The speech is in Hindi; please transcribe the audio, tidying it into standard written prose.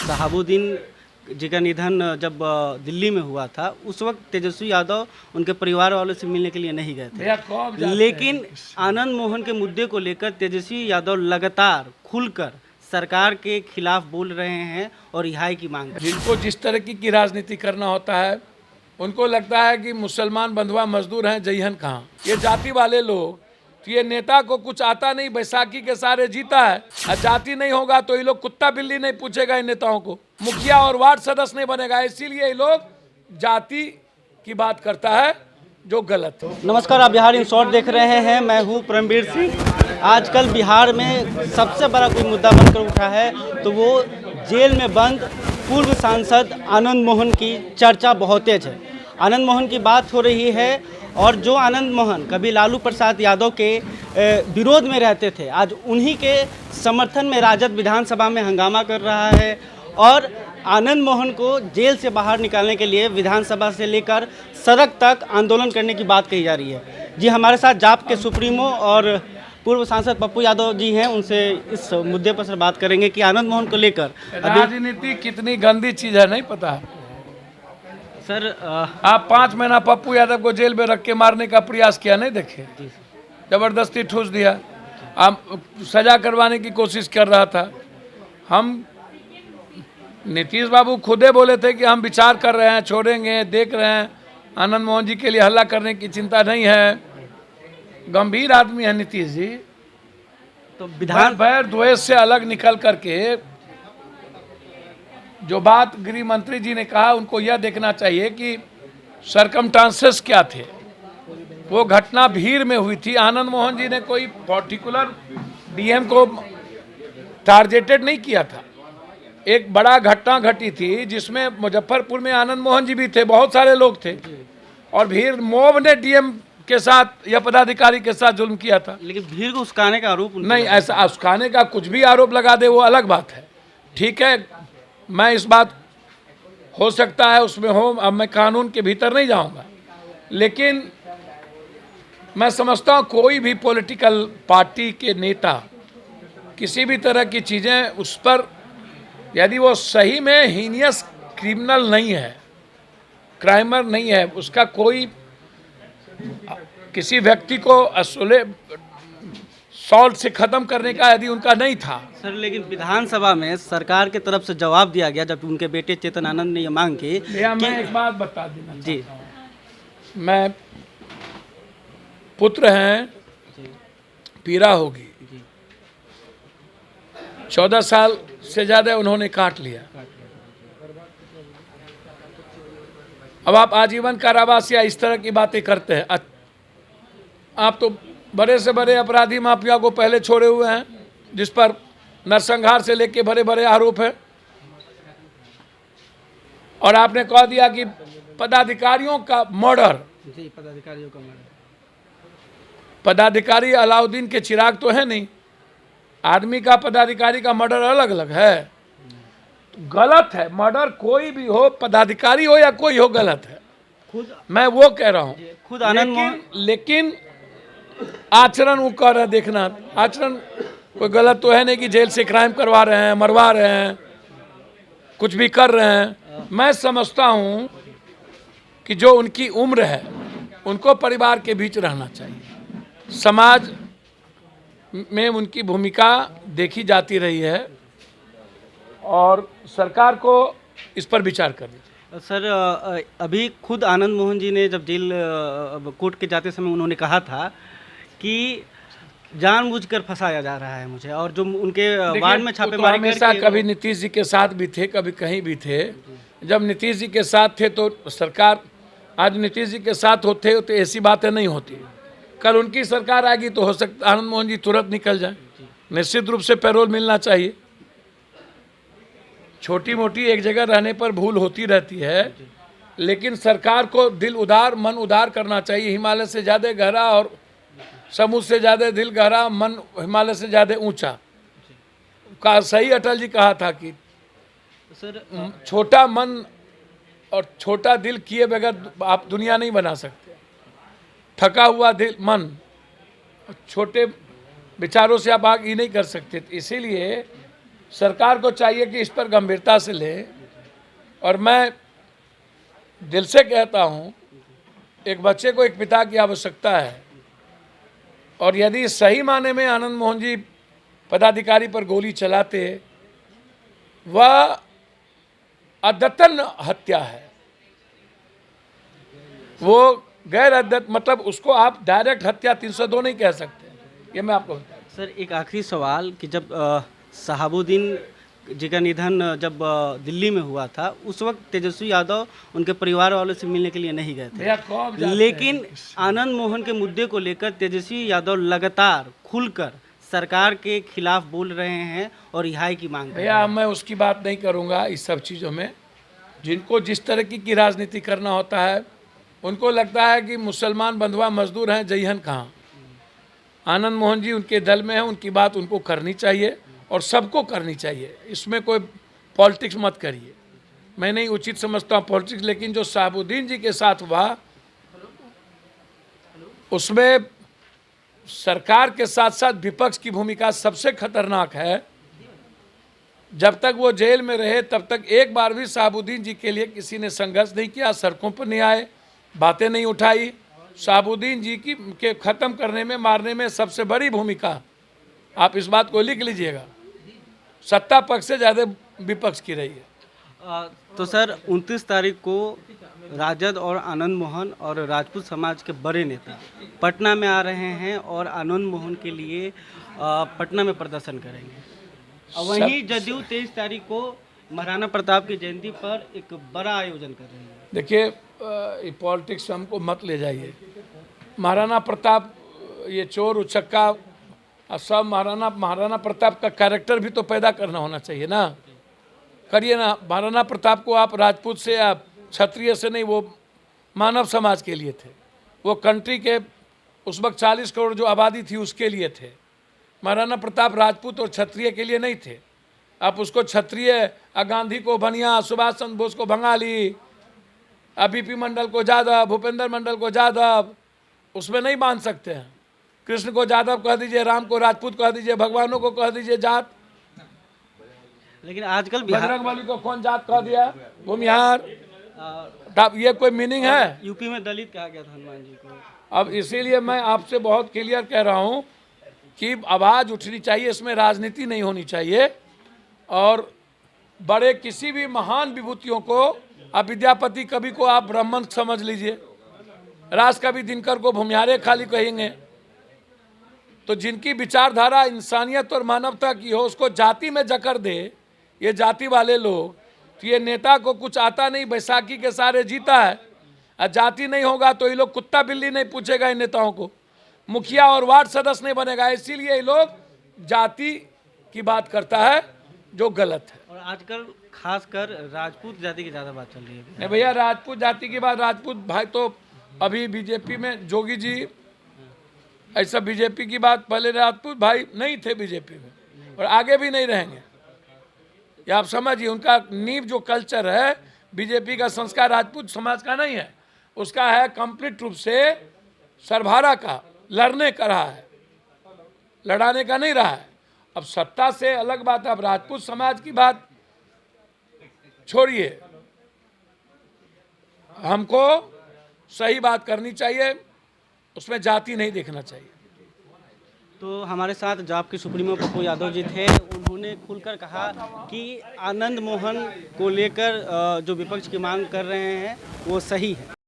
शहाबुद्दीन जी का निधन जब दिल्ली में हुआ था, उस वक्त तेजस्वी यादव उनके परिवार वालों से मिलने के लिए नहीं गए थे। लेकिन आनंद मोहन के मुद्दे को लेकर तेजस्वी यादव लगातार खुलकर सरकार के खिलाफ बोल रहे हैं और रिहाई की मांग कर। जिनको जिस तरह की राजनीति करना होता है, उनको लगता है कि मुसलमान बंधुआ मजदूर हैं, जईहन कहाँ। ये जाति वाले लोग, तो ये नेता को कुछ आता नहीं, बैसाखी के सारे जीता है। और जाति नहीं होगा तो ये लोग कुत्ता बिल्ली नहीं पूछेगा इन नेताओं को, मुखिया और वार्ड सदस्य नहीं बनेगा। इसीलिए ये लोग जाति की बात करता है जो गलत है। नमस्कार, आप बिहार इन शॉर्ट देख रहे हैं। मैं हूँ परमवीर सिंह। आजकल बिहार में सबसे बड़ा कोई मुद्दा बनकर उठा है तो वो जेल में बंद पूर्व सांसद आनंद मोहन की चर्चा बहुत तेज है। आनंद मोहन की बात हो रही है और जो आनंद मोहन कभी लालू प्रसाद यादव के विरोध में रहते थे, आज उन्हीं के समर्थन में राजद विधानसभा में हंगामा कर रहा है और आनंद मोहन को जेल से बाहर निकालने के लिए विधानसभा से लेकर सड़क तक आंदोलन करने की बात कही जा रही है। जी, हमारे साथ जाप के सुप्रीमो और पूर्व सांसद पप्पू यादव जी हैं, उनसे इस मुद्दे पर सर बात करेंगे कि आनंद मोहन को लेकर राजनीति कितनी गंदी चीज है नहीं पता सर। आप 5 महीना पप्पू यादव को जेल में रख के मारने का प्रयास किया, नहीं देखे? जबरदस्ती ठूस दिया, आप सजा करवाने की कोशिश कर रहा था। हम नीतीश बाबू खुदे बोले थे कि हम विचार कर रहे हैं, छोड़ेंगे, देख रहे हैं। आनंद मोहन जी के लिए हल्ला करने की चिंता नहीं है। गंभीर आदमी है नीतीश जी। तो विधान भैर द्वेष से अलग निकल करके जो बात गृह मंत्री जी ने कहा, उनको यह देखना चाहिए कि सरकमस्टांसेस क्या थे। वो घटना भीड़ में हुई थी। आनंद मोहन जी ने कोई पर्टिकुलर डीएम को टारगेटेड नहीं किया था। एक बड़ा घटना घटी थी जिसमें मुजफ्फरपुर में आनंद मोहन जी भी थे, बहुत सारे लोग थे और भीड़ मोब ने डीएम के साथ या पदाधिकारी के साथ जुल्म किया था। लेकिन भीड़ को उस्काने का आरोप नहीं, ऐसा उस्काने का कुछ भी आरोप लगा दे वो अलग बात है। ठीक है, मैं इस बात हो सकता है उसमें हो, अब मैं कानून के भीतर नहीं जाऊंगा, लेकिन मैं समझता हूँ कोई भी पॉलिटिकल पार्टी के नेता किसी भी तरह की चीज़ें उस पर, यदि वो सही में हीनियस क्रिमिनल नहीं है, क्राइमर नहीं है, उसका कोई किसी व्यक्ति को असुले सॉल्ट से खत्म करने का यदि उनका नहीं था सर। लेकिन विधानसभा में सरकार के तरफ से जवाब दिया गया जब उनके बेटे चेतन आनंद ने ये मांग की। मैं एक बात बता देना जी, मैं पुत्र हैं, पीड़ा होगी। 14 साल से ज्यादा उन्होंने काट लिया। अब आप आजीवन कारावास या इस तरह की बातें करते हैं। आप तो बड़े से बड़े अपराधी माफिया को पहले छोड़े हुए हैं, जिस पर नरसंहार से लेके बड़े बड़े आरोप हैं, और आपने कह दिया कि पदाधिकारियों का मर्डर। जी, पदाधिकारियों का मर्डर। पदाधिकारी अलाउद्दीन के चिराग तो है नहीं, आदमी का पदाधिकारी का मर्डर अलग अलग है। तो गलत है मर्डर, कोई भी हो, पदाधिकारी हो या कोई हो, गलत है। खुद मैं वो कह रहा हूँ, खुद आनंद मोहन, लेकिन आचरण वो कर रहे हैं। देखना, आचरण कोई गलत तो है नहीं कि जेल से क्राइम करवा रहे हैं, मरवा रहे हैं, कुछ भी कर रहे हैं। मैं समझता हूँ कि जो उनकी उम्र है उनको परिवार के बीच रहना चाहिए। समाज में उनकी भूमिका देखी जाती रही है और सरकार को इस पर विचार करनी चाहिए। सर, अभी खुद आनंद मोहन जी ने जब जेल कोर्ट के जाते समय उन्होंने कहा था कि जानबूझकर फंसाया जा रहा है मुझे, और जो उनके वार्ड में छापेमारी हमेशा कभी नीतीश जी के साथ भी थे, कभी कहीं भी थे। जब नीतीश जी के साथ थे तो सरकार, आज नीतीश जी के साथ होते तो ऐसी बातें नहीं होती। कल उनकी सरकार आएगी तो हो सकता आनंद मोहन जी तुरंत निकल जाए। निश्चित रूप से पैरोल मिलना चाहिए। छोटी मोटी एक जगह रहने पर भूल होती रहती है, लेकिन सरकार को दिल उदार, मन उदार करना चाहिए। हिमालय से ज़्यादा गहरा और समुद्र से ज़्यादा दिल गहरा, मन हिमालय से ज़्यादा ऊंचा का सही अटल जी कहा था कि सर छोटा मन और छोटा दिल किए बगैर आप दुनिया नहीं बना सकते। थका हुआ दिल, मन, छोटे विचारों से आप आगे नहीं कर सकते। इसीलिए सरकार को चाहिए कि इस पर गंभीरता से ले। और मैं दिल से कहता हूँ, एक बच्चे को एक पिता की आवश्यकता है, और यदि सही माने में आनंद मोहन जी पदाधिकारी पर गोली चलाते, वह अद्यतन हत्या है। वो गैर अद्यत, मतलब उसको आप डायरेक्ट हत्या 302 नहीं कह सकते। ये मैं आपको बता। सर एक आखिरी सवाल कि जब शहाबुद्दीन जी का निधन जब दिल्ली में हुआ था, उस वक्त तेजस्वी यादव उनके परिवार वालों से मिलने के लिए नहीं गए थे, लेकिन आनंद मोहन के मुद्दे को लेकर तेजस्वी यादव लगातार खुलकर सरकार के खिलाफ बोल रहे हैं और रिहाई की मांग कर रहे हैं। भैया मैं उसकी बात नहीं करूंगा। इस सब चीज़ों में जिनको जिस तरह की राजनीति करना होता है, उनको लगता है कि मुसलमान बंधुआ मजदूर हैं, जयहन कहाँ। आनंद मोहन जी उनके दल में हैं, उनकी बात उनको करनी चाहिए और सबको करनी चाहिए। इसमें कोई पॉलिटिक्स मत करिए, मैं नहीं उचित समझता हूँ पॉलिटिक्स। लेकिन जो शहाबुद्दीन जी के साथ हुआ, उसमें सरकार के साथ साथ विपक्ष की भूमिका सबसे खतरनाक है। जब तक वो जेल में रहे तब तक एक बार भी शहाबुद्दीन जी के लिए किसी ने संघर्ष नहीं किया, सड़कों पर नहीं आए, बातें नहीं उठाई। शहाबुद्दीन जी की के ख़त्म करने में, मारने में सबसे बड़ी भूमिका, आप इस बात को लिख लीजिएगा, सत्ता पक्ष से ज़्यादा विपक्ष की रही है। तो सर 29 तारीख को राजद और आनंद मोहन और राजपूत समाज के बड़े नेता पटना में आ रहे हैं और आनंद मोहन के लिए पटना में प्रदर्शन करेंगे। वहीं जदयू 23 तारीख को महाराणा प्रताप की जयंती पर एक बड़ा आयोजन कर रही है। देखिए, ये पॉलिटिक्स हमको मत ले जाइए। महाराणा प्रताप ये चोर उचक्का सब, महाराणा प्रताप का कैरेक्टर भी तो पैदा करना होना चाहिए ना। करिए ना। महाराणा प्रताप को आप राजपूत से या क्षत्रिय से नहीं, वो मानव समाज के लिए थे। वो कंट्री के उस वक्त 40 करोड़ जो आबादी थी उसके लिए थे। महाराणा प्रताप राजपूत और क्षत्रिय के लिए नहीं थे। आप उसको क्षत्रिय, गांधी को बनिया, सुभाष चंद्र बोस को बंगाली, बीपी मंडल को जादव, भूपेंद्र मंडल को जादव, उसमें नहीं बांध सकते हैं। कृष्ण को जादव कह दीजिए, राम को राजपूत कह दीजिए, भगवानों को कह दीजिए जात। लेकिन आजकल बजरंगबली को कौन जात कह दिया? भूमिहार। ये कोई मीनिंग है? यूपी में दलित कहा गया था हनुमान जी को। अब इसीलिए मैं आपसे बहुत क्लियर कह रहा हूँ कि आवाज़ उठनी चाहिए, इसमें राजनीति नहीं होनी चाहिए। और बड़े किसी भी महान विभूतियों को, अब विद्यापति कवि को आप ब्राह्मण समझ लीजिए, राज कवि दिनकर को भूमिहारे खाली कहेंगे, तो जिनकी विचारधारा इंसानियत और मानवता की हो, उसको जाति में जकड़ दे ये जाति वाले लोग। तो ये नेता को कुछ आता नहीं, बैसाखी के सारे जीता है, और जाति नहीं होगा तो ये लोग कुत्ता बिल्ली नहीं पूछेगा इन नेताओं को, मुखिया और वार्ड सदस्य नहीं बनेगा। इसीलिए ये लोग जाति की बात करता है, जो गलत है। और आजकल खासकर राजपूत जाति की ज़्यादा बात चल रही है। नहीं भैया, राजपूत जाति की बात, राजपूत भाई तो अभी बीजेपी में, जोगी जी ऐसा बीजेपी की बात, पहले राजपूत भाई नहीं थे बीजेपी में और आगे भी नहीं रहेंगे। ये आप समझिए, उनका नींव जो कल्चर है, बीजेपी का संस्कार राजपूत समाज का नहीं है, उसका है कंप्लीट रूप से सरभारा का, लड़ने का रहा है, लड़ाने का नहीं रहा है। अब सत्ता से अलग बात है, अब राजपूत समाज की बात छोड़िए, हमको सही बात करनी चाहिए, उसमें जाति नहीं देखना चाहिए। तो हमारे साथ जाप के सुप्रीमो पप्पू यादव जी थे, उन्होंने खुलकर कहा कि आनंद मोहन को लेकर जो विपक्ष की मांग कर रहे हैं वो सही है।